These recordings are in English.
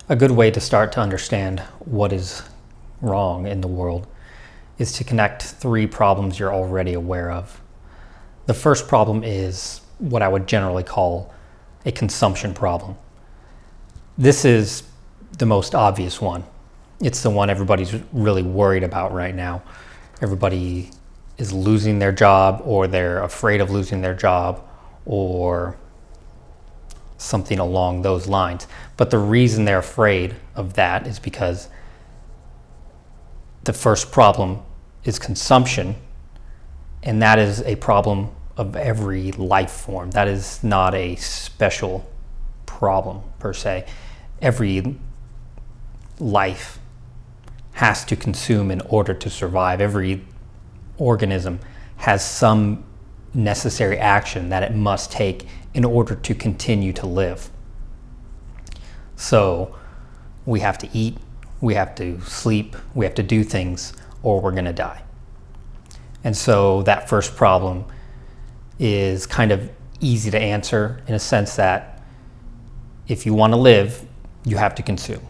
A good way to start to understand what is wrong in the world is to connect three problems you're already aware of. The first problem is what I would generally call a consumption problem. This is the most obvious one. It's the one everybody's really worried about right now. Everybody is losing their job, or they're afraid of losing their job, or something along those lines. But the reason they're afraid of that is because the first problem is consumption, and that is a problem of every life form. That is not a special problem per se. Every life has to consume in order to survive. Every organism has some necessary action that it must take in order to continue to live. So we have to eat, we have to sleep, we have to do things, or we're going to die. And so that first problem is kind of easy to answer in a sense that if you want to live, you have to consume.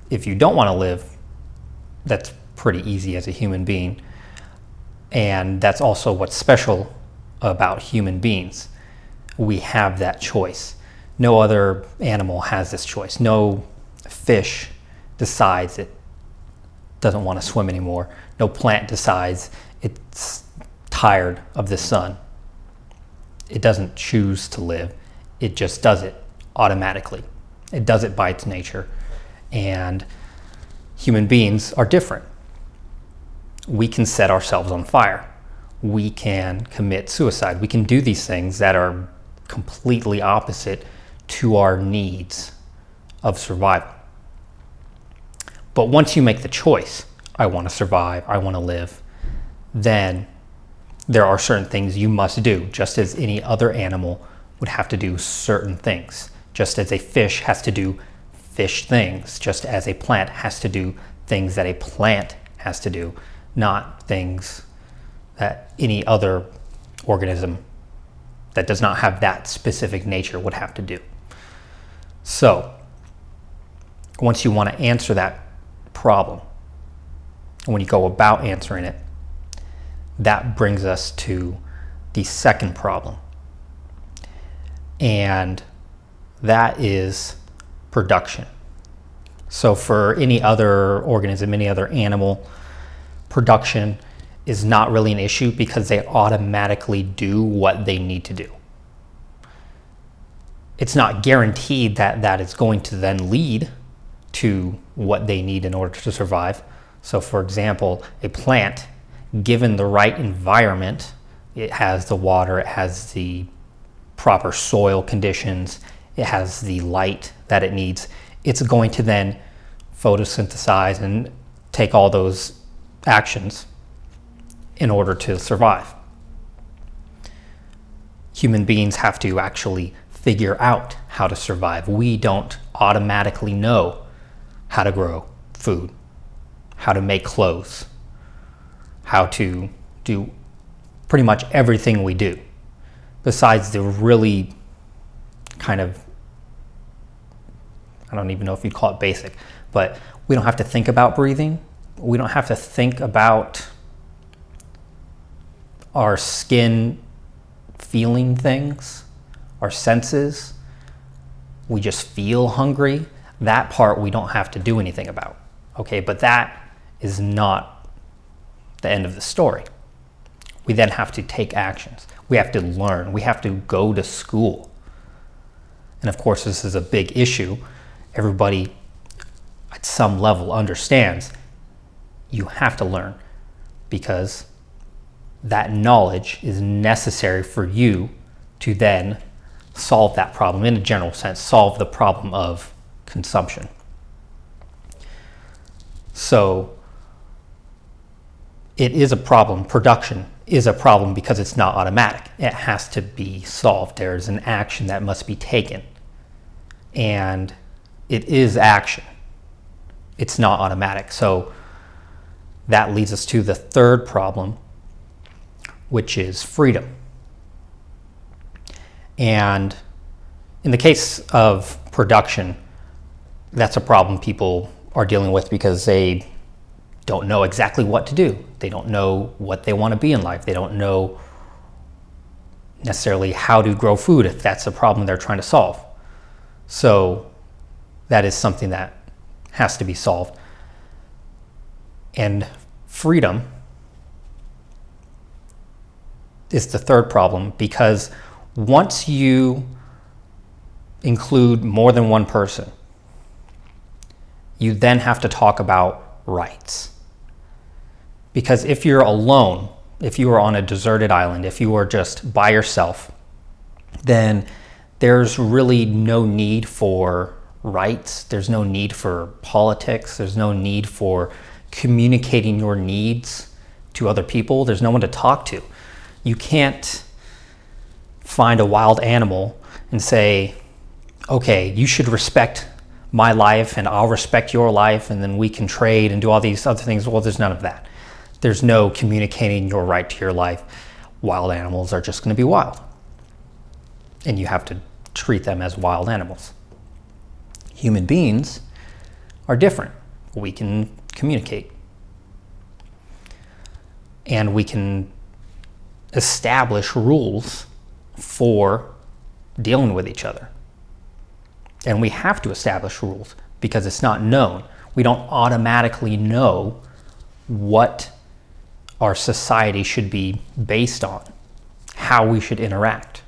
If you don't want to live, that's pretty easy as a human being. And that's also what's special about human beings. We have that choice. No other animal has this choice. No fish decides it doesn't want to swim anymore. No plant decides it's tired of the sun. It doesn't choose to live. It just does it automatically. It does it by its nature. And human beings are different. We can set ourselves on fire. We can commit suicide. We can do these things that are completely opposite to our needs of survival. But once you make the choice, I want to survive, I want to live, then there are certain things you must do, just as any other animal would have to do certain things, just as a fish has to do fish things, just as a plant has to do things that a plant has to do, not things that any other organism that does not have that specific nature would have to do. So, once you want to answer that problem, and when you go about answering it, that brings us to the second problem. And that is production. So for any other organism, any other animal, production is not really an issue because they automatically do what they need to do. It's not guaranteed that that is going to then lead to what they need in order to survive. So for example, a plant, given the right environment, it has the water, it has the proper soil conditions, it has the light that it needs, it's going to then photosynthesize and take all those actions in order to survive. Human beings have to actually figure out how to survive. We don't automatically know how to grow food, how to make clothes, how to do pretty much everything we do, besides the really kind of, I don't even know if you'd call it basic, but we don't have to think about breathing. We don't have to think about our skin feeling things, our senses. We just feel hungry. That part we don't have to do anything about. Okay, but that is not the end of the story. We then have to take actions. We have to learn. We have to go to school. And of course, this is a big issue. Everybody at some level understands you have to learn because that knowledge is necessary for you to then solve that problem, in a general sense, solve the problem of consumption. So it is a problem. Production is a problem because it's not automatic. It has to be solved. There's an action that must be taken. And it is action. It's not automatic. So that leads us to the third problem, which is freedom. And in the case of production, that's a problem people are dealing with because they don't know exactly what to do. They don't know what they want to be in life. They don't know necessarily how to grow food if that's a problem they're trying to solve. So that is something that has to be solved. And freedom is the third problem, because once you include more than one person, you then have to talk about rights. Because if you're alone, if you are on a deserted island, if you are just by yourself, then there's really no need for rights. There's no need for politics. There's no need for communicating your needs to other people. There's no one to talk to. You can't find a wild animal and say, okay, you should respect my life and I'll respect your life, and then we can trade and do all these other things. Well, there's none of that. There's no communicating your right to your life. Wild animals are just going to be wild. And you have to treat them as wild animals. Human beings are different. We can communicate. And we can establish rules for dealing with each other. And we have to establish rules because it's not known. We don't automatically know what our society should be based on, how we should interact.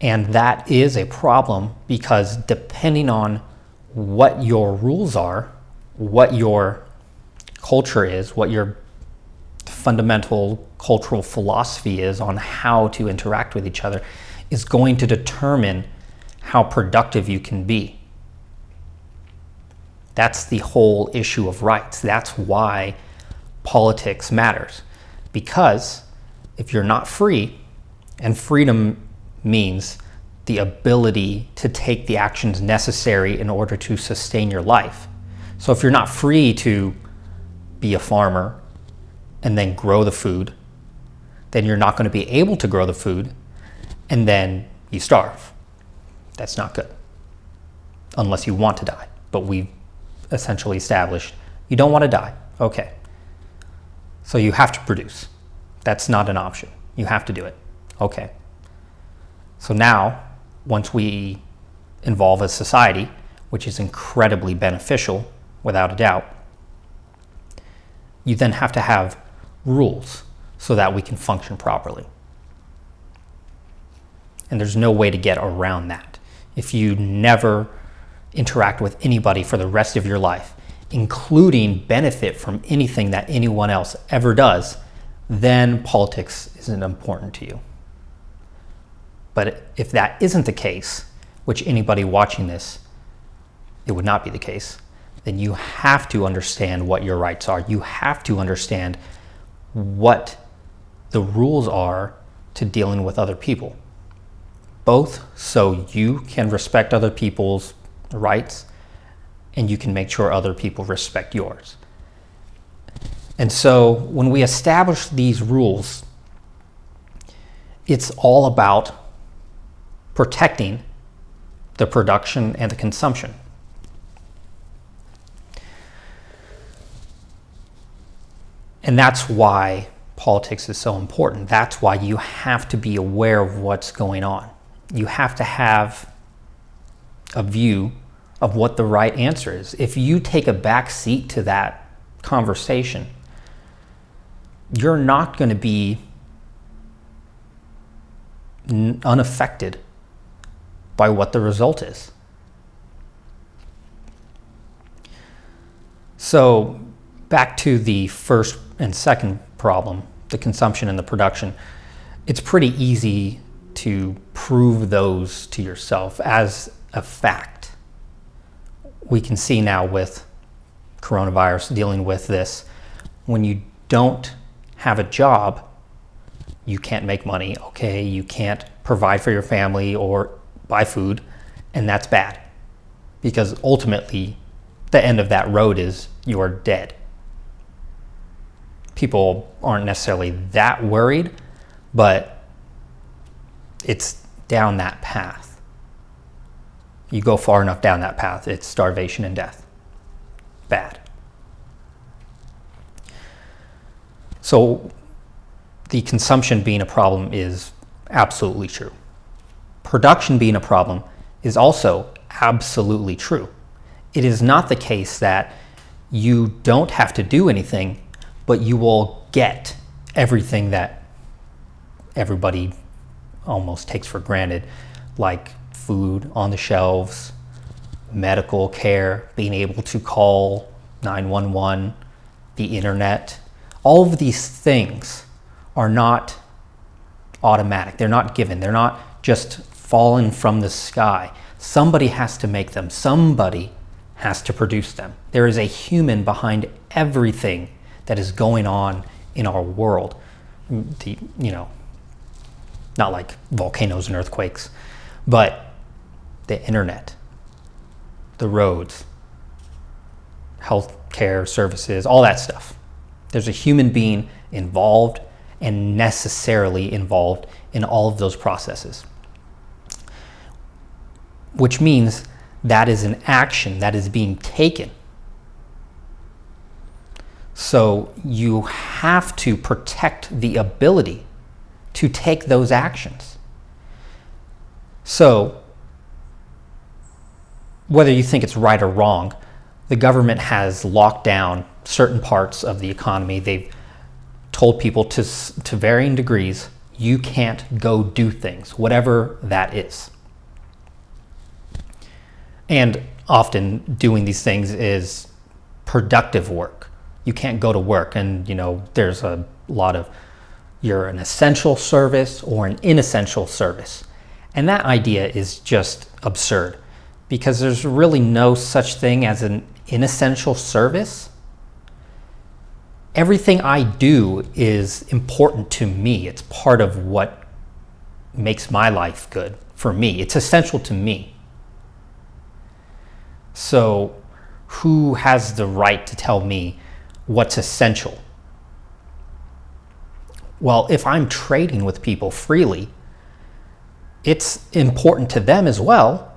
And that is a problem because depending on what your rules are, what your culture is, what your fundamental cultural philosophy is on how to interact with each other, is going to determine how productive you can be. That's the whole issue of rights. That's why politics matters. Because if you're not free, and freedom means the ability to take the actions necessary in order to sustain your life. So if you're not free to be a farmer and then grow the food, then you're not going to be able to grow the food, and then you starve. That's not good, unless you want to die. But we've essentially established you don't want to die. Okay. So you have to produce. That's not an option. You have to do it. Okay. So now, once we involve a society, which is incredibly beneficial, without a doubt, you then have to have rules so that we can function properly. And there's no way to get around that. If you never interact with anybody for the rest of your life, including benefit from anything that anyone else ever does, then politics isn't important to you. But if that isn't the case, which anybody watching this, it would not be the case, then you have to understand what your rights are. You have to understand what the rules are to dealing with other people, both so you can respect other people's rights and you can make sure other people respect yours. And so when we establish these rules, it's all about protecting the production and the consumption. And that's why politics is so important. That's why you have to be aware of what's going on. You have to have a view of what the right answer is. If you take a back seat to that conversation, you're not going to be unaffected by what the result is. So back to the first and second problem, the consumption and the production, it's pretty easy to prove those to yourself as a fact. We can see now with coronavirus dealing with this, when you don't have a job, you can't make money, okay? You can't provide for your family or buy food, and that's bad. Because ultimately, the end of that road is you're dead. People aren't necessarily that worried, but it's down that path. You go far enough down that path, it's starvation and death. Bad. So the consumption being a problem is absolutely true. Production being a problem is also absolutely true. It is not the case that you don't have to do anything, but you will get everything that everybody almost takes for granted, like food on the shelves, medical care, being able to call 911, the internet. All of these things are not automatic. They're not given. They're not just fallen from the sky. Somebody has to make them. Somebody has to produce them. There is a human behind everything that is going on in our world. Not like volcanoes and earthquakes, but the internet, the roads, healthcare services, all that stuff. There's a human being involved and necessarily involved in all of those processes, which means that is an action that is being taken. So you have to protect the ability to take those actions. So whether you think it's right or wrong, the government has locked down certain parts of the economy. They've told people to varying degrees, you can't go do things, whatever that is. And often doing these things is productive work. You can't go to work and, there's a lot of, you're an essential service or an inessential service. And that idea is just absurd because there's really no such thing as an inessential service. Everything I do is important to me. It's part of what makes my life good for me. It's essential to me. So who has the right to tell me what's essential? Well, if I'm trading with people freely, it's important to them as well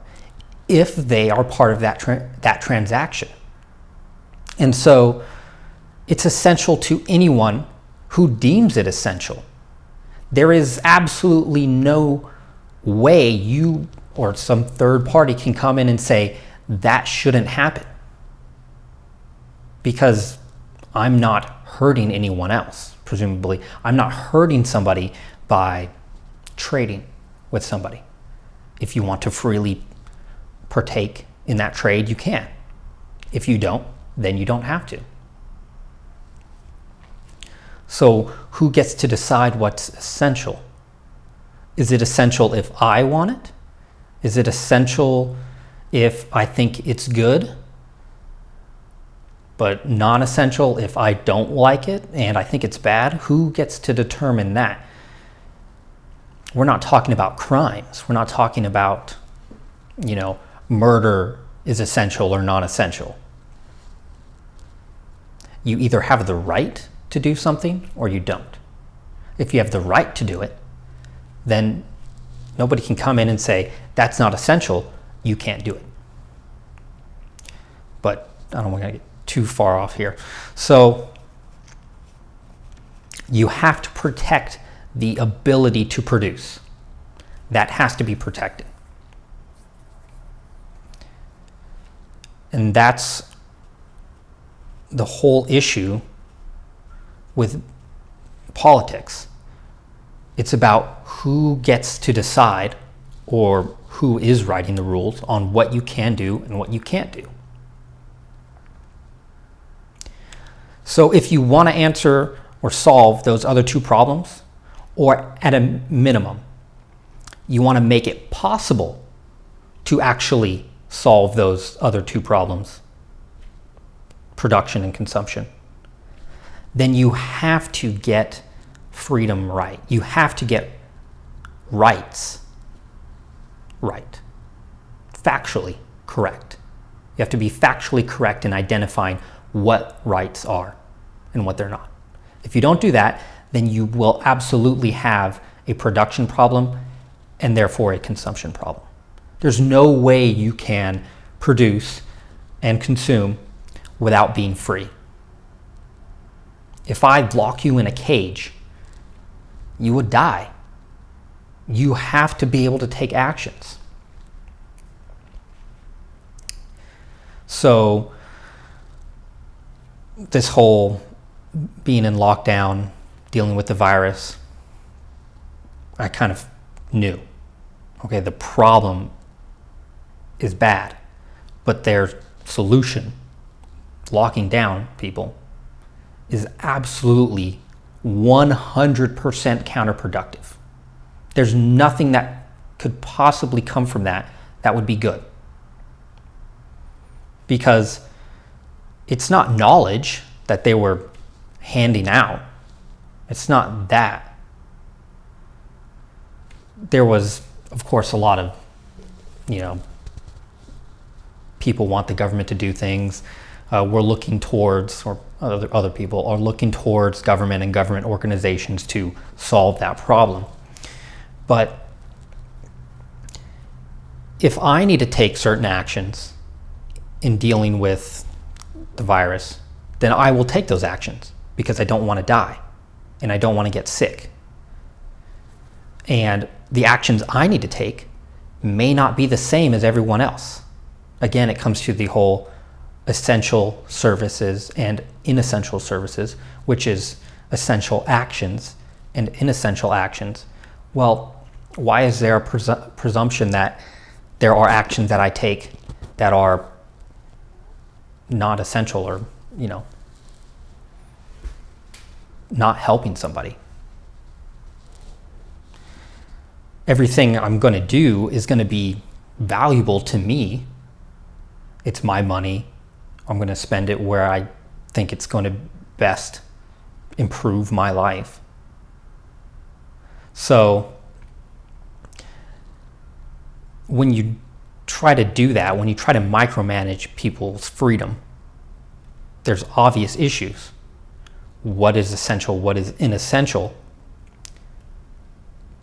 if they are part of that transaction. And so it's essential to anyone who deems it essential. There is absolutely no way you or some third party can come in and say, that shouldn't happen, because I'm not hurting anyone else. Presumably, I'm not hurting somebody by trading with somebody. If you want to freely partake in that trade, you can. If you don't, then you don't have to. So who gets to decide what's essential? Is it essential if I want it? Is it essential if I think it's good, but non-essential if I don't like it and I think it's bad? Who gets to determine that? We're not talking about crimes. We're not talking about, murder is essential or non-essential. You either have the right to do something or you don't. If you have the right to do it, then nobody can come in and say, that's not essential, you can't do it. But I don't want to get too far off here. So you have to protect the ability to produce. That has to be protected. And that's the whole issue with politics. It's about who gets to decide or who is writing the rules on what you can do and what you can't do. So if you want to answer or solve those other two problems, or at a minimum, you want to make it possible to actually solve those other two problems, production and consumption, then you have to get freedom right. You have to get rights right, factually correct. You have to be factually correct in identifying what rights are and what they're not. If you don't do that, then you will absolutely have a production problem and therefore a consumption problem. There's no way you can produce and consume without being free. If I lock you in a cage, you would die. You have to be able to take actions. So this whole being in lockdown, dealing with the virus, I kind of knew, okay, the problem is bad, but their solution, locking down people, is absolutely 100% counterproductive. There's nothing that could possibly come from that would be good. Because it's not knowledge that they were handing out. It's not that. There was, of course, a lot of, people want the government to do things. We're looking towards, or other people are looking towards government and government organizations to solve that problem. But if I need to take certain actions in dealing with the virus, then I will take those actions because I don't want to die and I don't want to get sick. And the actions I need to take may not be the same as everyone else. Again, it comes to the whole essential services and inessential services, which is essential actions and inessential actions. Well, why is there a presumption that there are actions that I take that are not essential or, not helping somebody? Everything I'm going to do is going to be valuable to me. It's my money. I'm going to spend it where I think it's going to best improve my life. So when you try to do that, when you try to micromanage people's freedom, there's obvious issues. What is essential? What is inessential?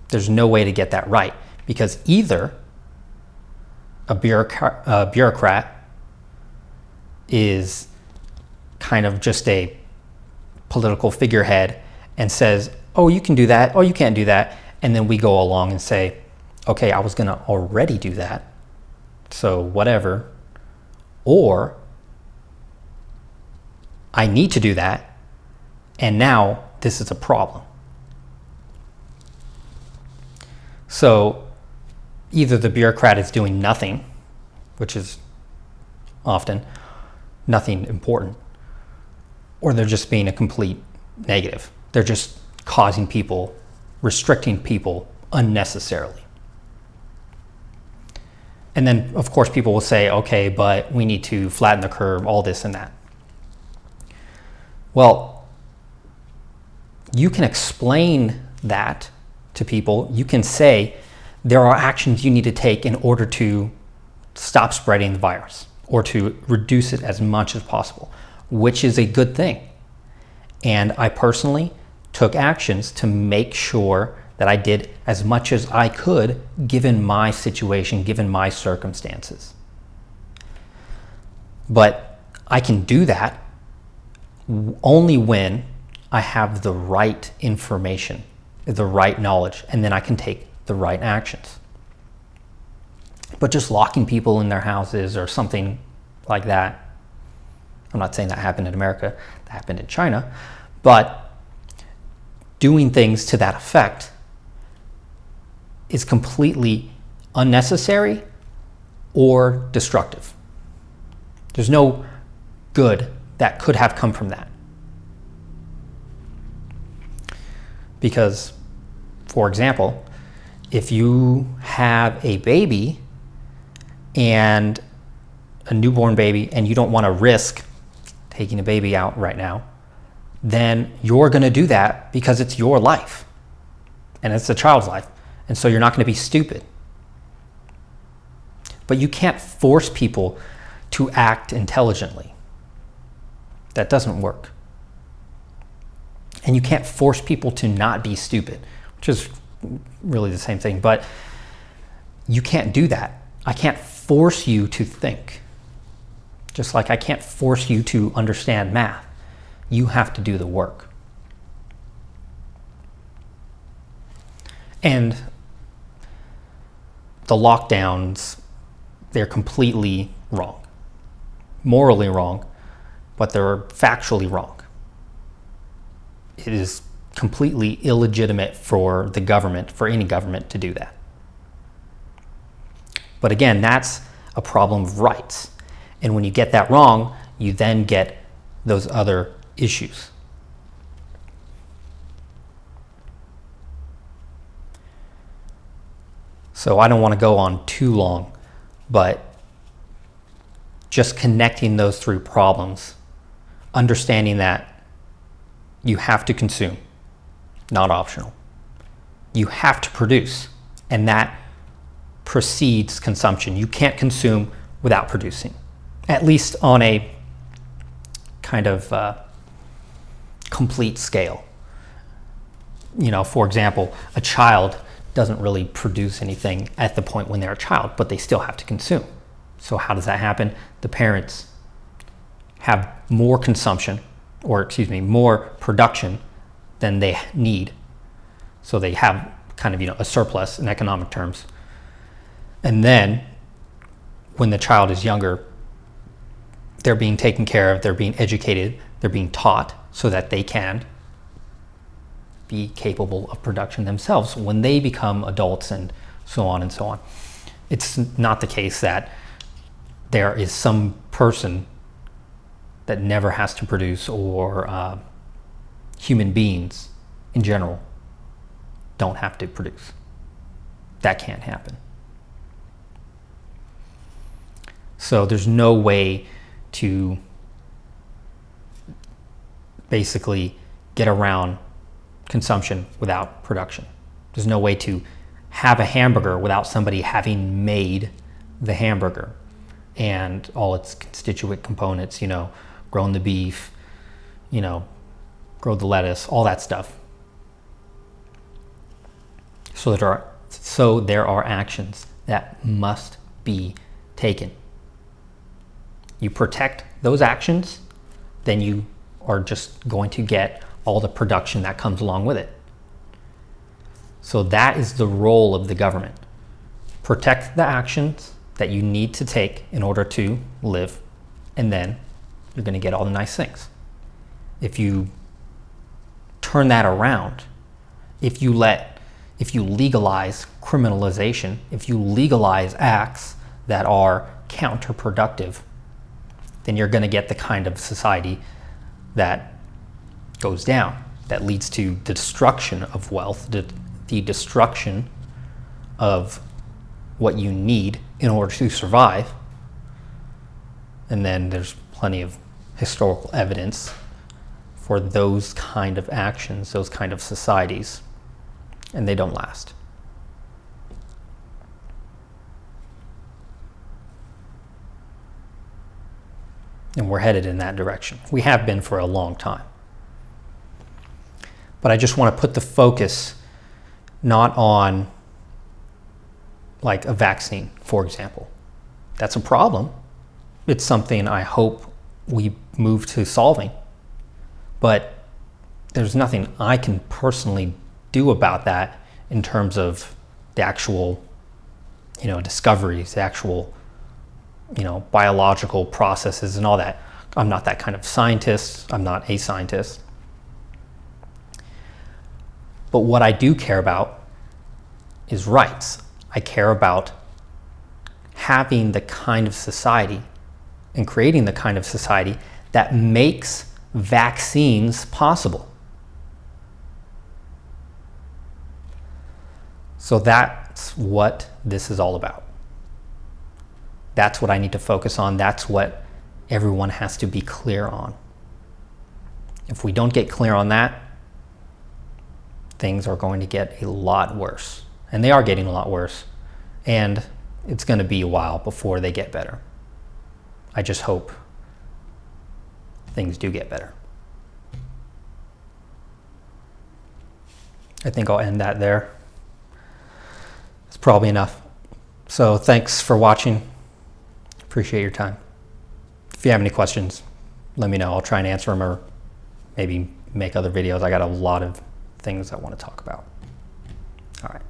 There's no way to get that right, because either a bureaucrat is kind of just a political figurehead and says, oh, you can do that, oh, you can't do that, and then we go along and say, okay, I was going to already do that, so whatever. Or I need to do that, and now this is a problem. So either the bureaucrat is doing nothing, which is often nothing important, or they're just being a complete negative. They're just causing people, restricting people unnecessarily. And then, of course, people will say, okay, but we need to flatten the curve, all this and that. Well, you can explain that to people. You can say there are actions you need to take in order to stop spreading the virus or to reduce it as much as possible, which is a good thing. And I personally took actions to make sure that I did as much as I could given my situation, given my circumstances. But I can do that only when I have the right information, the right knowledge, and then I can take the right actions. But just locking people in their houses or something like that, I'm not saying that happened in America, that happened in China, but doing things to that effect is completely unnecessary or destructive. There's no good that could have come from that. Because, for example, if you have a baby and a newborn baby and you don't want to risk taking a baby out right now, then you're going to do that because it's your life and it's the child's life. And so you're not going to be stupid. But you can't force people to act intelligently. That doesn't work. And you can't force people to not be stupid, which is really the same thing. But you can't do that. I can't force you to think. Just like I can't force you to understand math. You have to do the work. And the lockdowns, they're completely wrong. Morally wrong, but they're factually wrong. It is completely illegitimate for the government, for any government, to do that. But again, that's a problem of rights. And when you get that wrong, you then get those other issues. So I don't want to go on too long, but just connecting those three problems, understanding that you have to consume, not optional. You have to produce, and that precedes consumption. You can't consume without producing, at least on a kind of complete scale. You know, for example, a child doesn't really produce anything at the point when they're a child, but they still have to consume. So how does that happen? The parents have more consumption, or excuse me, more production than they need. So they have kind of, a surplus in economic terms. And then when the child is younger, they're being taken care of, they're being educated, they're being taught so that they can be capable of production themselves when they become adults, and so on and so on. It's not the case that there is some person that never has to produce, or human beings in general don't have to produce. That can't happen. So there's no way to basically get around consumption without production. There's no way to have a hamburger without somebody having made the hamburger and all its constituent components, grown the beef, grow the lettuce, all that stuff. So there are actions that must be taken. You protect those actions, then you are just going to get all the production that comes along with it. So that is the role of the government. Protect the actions that you need to take in order to live, and then you're going to get all the nice things. If you turn that around, if you legalize criminalization, if you legalize acts that are counterproductive, then you're going to get the kind of society that goes down, that leads to the destruction of wealth, the destruction of what you need in order to survive. And then there's plenty of historical evidence for those kind of actions, those kind of societies, and they don't last. And we're headed in that direction. We have been for a long time. But I just want to put the focus not on like a vaccine, for example. That's a problem. It's something I hope we move to solving. But there's nothing I can personally do about that in terms of the actual, discoveries, the actual, biological processes and all that. I'm not that kind of scientist. I'm not a scientist. But what I do care about is rights. I care about having the kind of society and creating the kind of society that makes vaccines possible. So that's what this is all about. That's what I need to focus on. That's what everyone has to be clear on. If we don't get clear on that, things are going to get a lot worse. And they are getting a lot worse. And it's going to be a while before they get better. I just hope things do get better. I think I'll end that there. It's probably enough. So thanks for watching. Appreciate your time. If you have any questions, let me know. I'll try and answer them or maybe make other videos. I got a lot of things I want to talk about. All right.